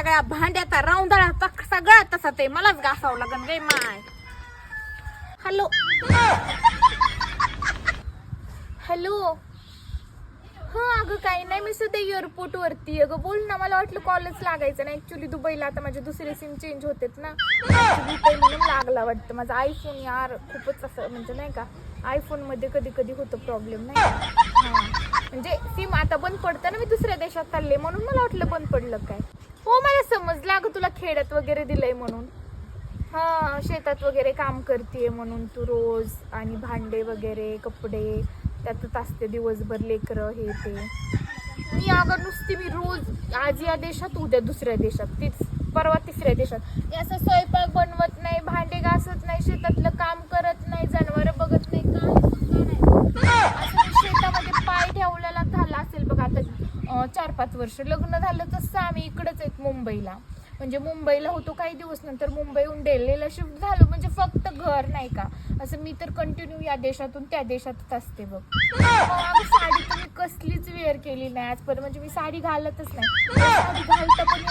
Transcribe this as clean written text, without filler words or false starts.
सगळ्या भांड्याचा राऊंदळाचा सगळा तसा ते मलाच घासावं लागन गे माय. Hello hello. हा अगं काही नाही, मी सध्या एअरपोर्ट वरती. अगं बोल ना, मला वाटलं कॉलेज लागायचं नाही. ऍक्च्युली दुबईला आता माझे दुसरे सिम चेंज होतेत ना, म्हणून लागला वाटतं. माझा आयफोन यार खूपच असं म्हणजे नाही का, आयफोन मध्ये कधी कधी होतं प्रॉब्लेम नाही का. हा म्हणजे सिम आता बंद पडतं ना, मी दुसऱ्या देशात चालले म्हणून मला वाटलं बंद पडलं काय. हो मला समजलं अगं, तुला खेड्यात वगैरे दिलंय म्हणून. हा शेतात वगैरे काम करतेय म्हणून तू रोज, आणि भांडे वगैरे कपडे त्यातच असते दिवसभर, लेकरं हे ते. मी अगं नुसती मी रोज आज या देशात उद्या दुसऱ्या देशात, तीच परवा तिसऱ्या देशात. असं स्वयंपाक बनवत नाही, भांडे घासत नाही, शेतातलं काम करत नाही, जनावर बघत नाही, काय असं मी शेतामध्ये पाय ठेवलेला झाला असेल बघ आता 4-5 वर्ष. लग्न झालं तसं आम्ही इकडेच आहेत मुंबईला, म्हणजे मुंबईला होतो काही दिवस, नंतर मुंबईहून दिल्लीला शिफ्ट झालो. म्हणजे फक्त घर नाही का असं, मी तर कंटिन्यू या देशातून त्या देशातच असते बघ. साडी तर मी कसलीच वेअर केली नाही आजपर्यंत, म्हणजे मी साडी घालतच नाही. साडी घालता पण